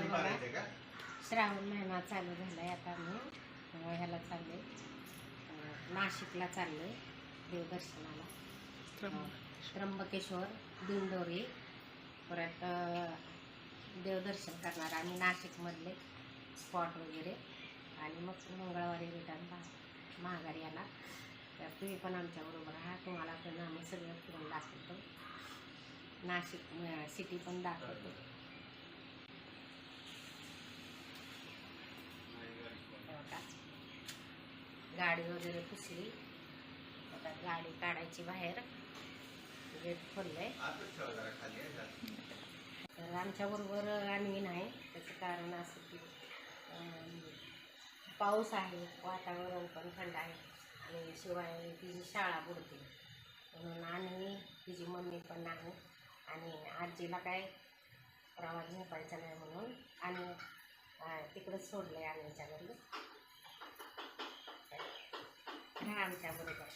तर बघा श्रावण महिना चालू झालाय. आता आम्ही ह्याला चाललोय, नाशिकला चाललोय देवदर्शनाला. त्र्यंबकेश्वर, दिंडोरी, परत देवदर्शन करणार आम्ही नाशिकमधले स्पॉट वगैरे, आणि मग मंगळवारी रिटर्न माघारी येणार. तर तुम्ही पण आमच्याबरोबर राहा. तुम्हाला पण आम्ही सगळं फिरून दाखवतो, नाशिक सिटी पण दाखवतो. गाडी वगैरे पुसली, आता गाडी काढायची बाहेर, गेट खोललंय. तर आमच्याबरोबर अन्वी नाही, त्याचं कारण असं की पाऊस आहे, वातावरण पण थंड आहे, आणि शिवाय तिची शाळा बुडते म्हणून अन्वी, तिची मम्मी पण नाही, आणि आजीला काय प्रवास झोपायचा नाही म्हणून आणि तिकडंच सोडलं आहे अन्वीच्या घरी. आमच्या बरोबर.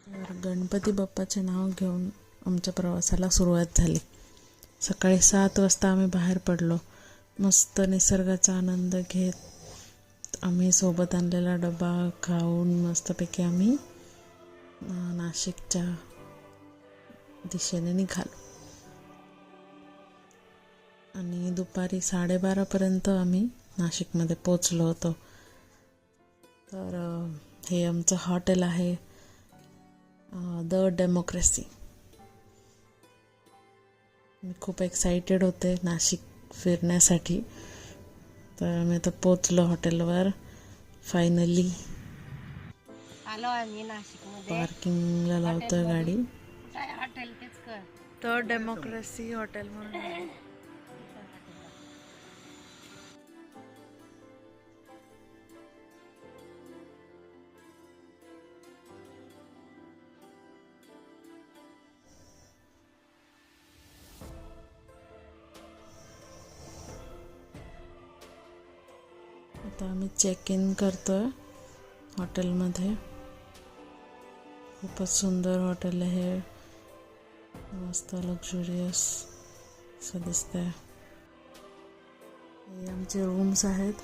तर गणपती बाप्पाचे नाव घेऊन आमच्या प्रवासाला सुरुवात झाली. सकाळी 7 वाजता आम्ही बाहेर पडलो. मस्त निसर्गाचा आनंद घेत आम्ही सोबत आणलेला डबा खाऊन मस्तपैकी आम्ही नाशिकच्या दिशेने निघालो, आणि दुपारी 12:30पर्यंत आम्ही नाशिकमध्ये पोचलो होतो. तर हे आमचं हॉटेल आहे, द डेमोक्रेसी. मी खूप एक्साइटेड होते नाशिक फिरण्यासाठी. तर आम्ही आता पोचलो हॉटेलवर फायनली. आलो आम्ही नाशिकमध्ये. पार्किंगला लावतोय गाडी. काय हॉटेल तेच कर, द डेमोक्रेसी हॉटेल म्हणून आहे. आता आम्ही चेक इन करतोय हॉटेलमध्ये. खूपच सुंदर हॉटेल आहे, मस्त लक्झुरियस असं दिसतंय. हे आमचे रूम्स आहेत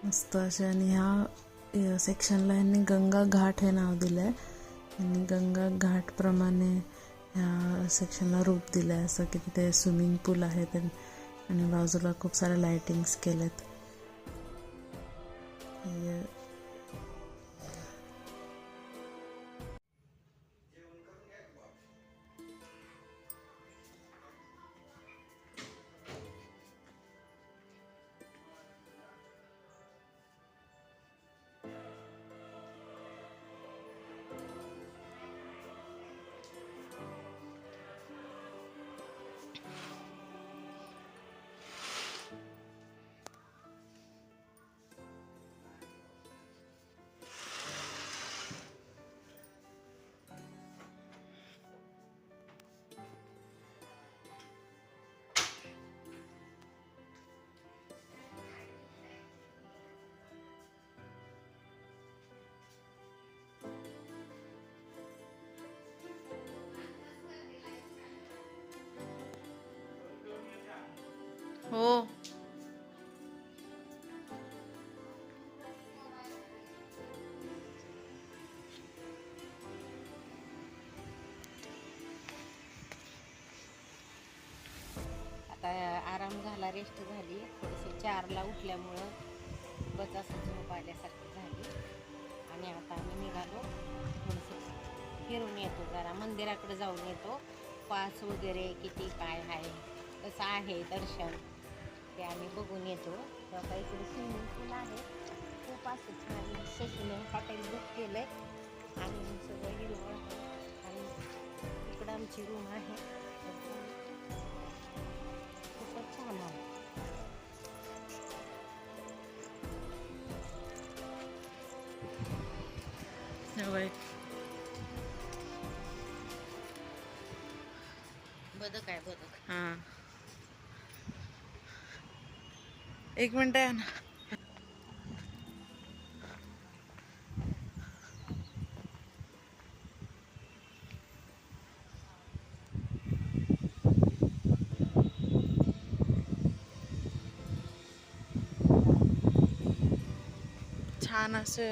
मस्त असे, आणि ह्या सेक्शनला यांनी गंगा घाट हे नाव दिलं आहे. यांनी गंगा घाटप्रमाणे ह्या सेक्शनला रूप दिलं आहे, असं की तिथे स्विमिंग पूल आहेत आणि बाजूला खूप सारे लायटिंग्स केलेत. हो, आता आराम झाला, रेस्ट झाली. थोडीशी 4ला उठल्यामुळं बस असं झोप आल्यासारखी झाली, आणि आता आम्ही निघालो. थोडंसं फिरून येतो, जरा मंदिराकडे जाऊन येतो. पास वगैरे किती काय आहे, कसं आहे दर्शन ते आम्ही बघून येतो. तर इकडे स्विमिंग पूल आहे, खूप असं छान शशीने हॉटेल बुक केलं आहे, आणि सगळं हिरवळ आहे, आणि इकडं आमची रूम आहे. खूपच छान आहे. बदक आहे, बदक. हां, 1 मिनिट आहे ना. छान असे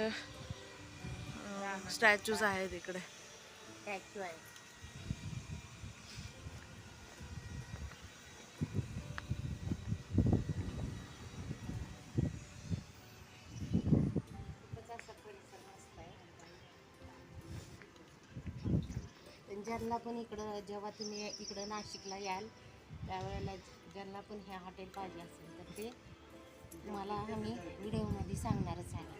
स्टॅच्यूज आहेत इकडे. स्टॅच्यू आहे. खूपच असा परिसर मस्त आहे. ज्यांना पण इकडं, जेव्हा तुम्ही इकडं नाशिकला याल त्यावेळेला ज्यांना पण हे हॉटेल पाहिजे असेल तर ते तुम्हाला आम्ही व्हिडिओमध्ये सांगणारच आहे.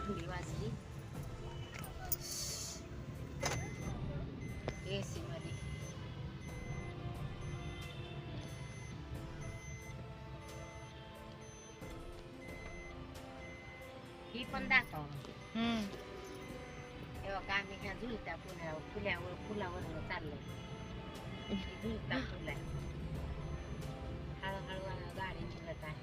थंडी वाजली AC मध्ये. ही पण दाखव. तेव्हा आम्ही ह्या झुलत्या फुलावर चाललो. झुलता फुल आहे. हळूहळू गाडी निघत आहे.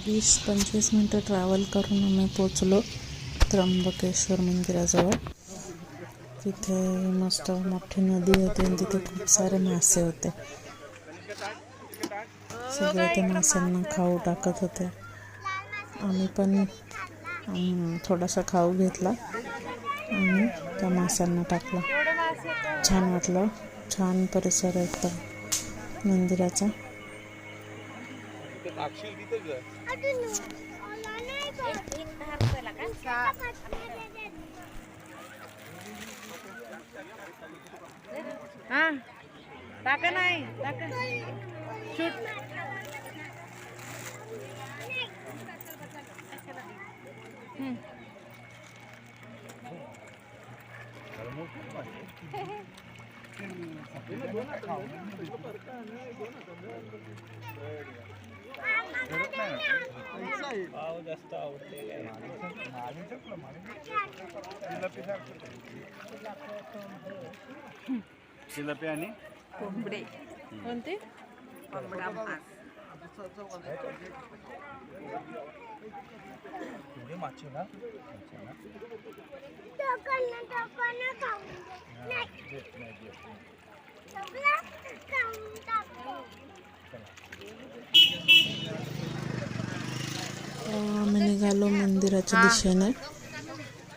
वीस 25 मिनटं ट्रॅव्हल करून आम्ही पोचलो त्र्यंबकेश्वर मंदिराजवळ. तिथे मस्त मोठी नदी होती आणि तिथे खूप सारे मासे होते. सगळे ते माशांना खाऊ टाकत होते. आम्ही पण थोडासा खाऊ घेतला आणि त्या माशांना टाकला. छान वाटलं. छान परिसर एकदम मंदिराचा. टाका नाही टाका शूट. जास्त आवडते. जिलेबी आणि कोंबडे. कोणते? कोंबडा मास. माची ना आम्ही निघालो मंदिराच्या दिशेने.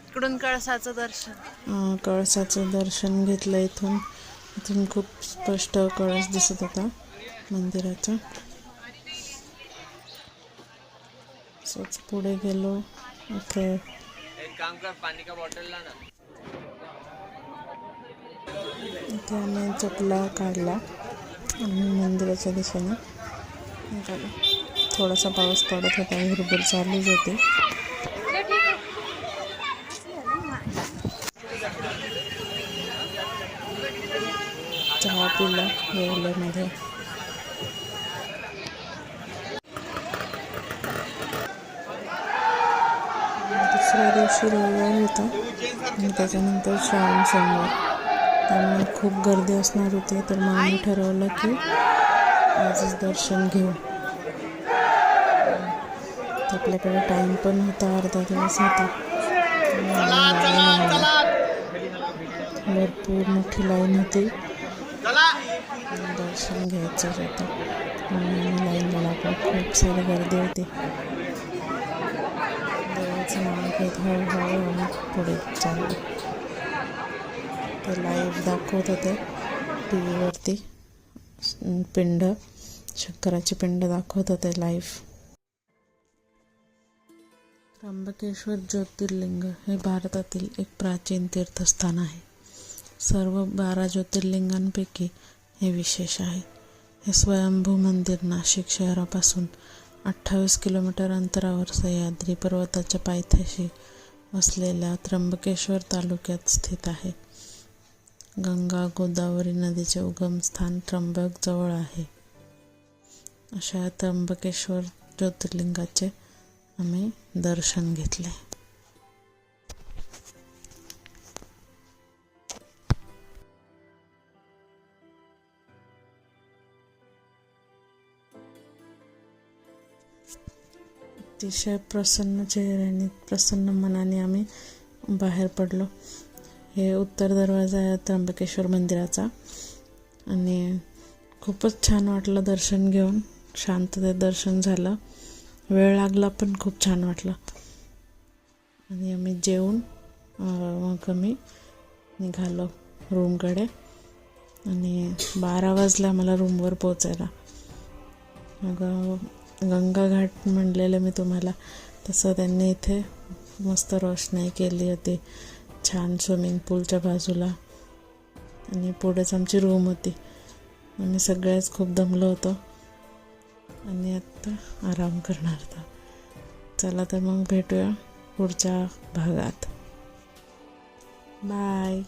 इकडून कळसाचं दर्शन. कळसाचं दर्शन घेतलं. इथून खूप स्पष्ट कळस दिसत होता मंदिराचा. असंच पुढे गेलो. इथे इथे आम्ही चपला काढला आणि मंदिराच्या दिशेने निघालो. थोडासा पाऊस पडत होता. भरपूर चालूच होती. चहा पिला येवल्यामध्ये. दुसऱ्या दुसऱ्या दिवशी रविवार होता आणि त्याच्यानंतर श्रावण सोमवार, त्यामुळे खूप गर्दी असणार होती. तर मग आम्ही ठरवलं की आजच दर्शन घेऊ. तर आपल्याकडे टाईम पण होता, अर्धा दिवस होता. भरपूर मोठी लाईन होती, दर्शन घ्यायचं होतं म्हणून लाईनला लागलो. खूप सारी गर्दी होती. देवाचं नाव घेत हळूहळू आम्ही पुढे चाललो. ते लाईव्ह दाखवत होते टी व्हीवरती, पिंड, शंकराची पिंड दाखवत होते लाईव्ह. त्र्यंबकेश्वर ज्योतिर्लिंग हे भारतातील एक प्राचीन तीर्थस्थान आहे. सर्व 12 ज्योतिर्लिंगांपैकी हे विशेष आहे. हे स्वयंभू मंदिर नाशिक शहरापासून 28 किलोमीटर अंतरावर सह्याद्री पर्वताच्या पायथ्याशी वसलेल्या त्र्यंबकेश्वर तालुक्यात स्थित आहे. गंगा गोदावरी नदीचे उगमस्थान त्र्यंबक जवळ आहे. अशा त्र्यंबकेश्वर ज्योतिर्लिंगाचे आम्ही दर्शन घेतले. अतिशय प्रसन्न चेहऱ्याने, प्रसन्न मनाने आम्ही बाहेर पडलो. हे उत्तर दरवाजा आहे त्र्यंबकेश्वर मंदिराचा आणि खूपच छान वाटलं दर्शन घेऊन. शांततेत दर्शन झालं, वेळ लागला पण खूप छान वाटलं. आणि आम्ही जेवून मग आम्ही निघालो रूमकडे आणि 12 वाजले आम्हाला रूमवर पोचायला. मग गंगा घाट म्हणलेलं मी तुम्हाला, तसं त्यांनी इथे मस्त रोषणाई केली होती छान स्विमिंग पूलच्या बाजूला आणि पुढेच आमची रूम होती. आम्ही सगळेच खूप दमलो होतो आणि आत्ता आराम करणार होतो. चला तर मग भेटूया पुढच्या भागात. बाय.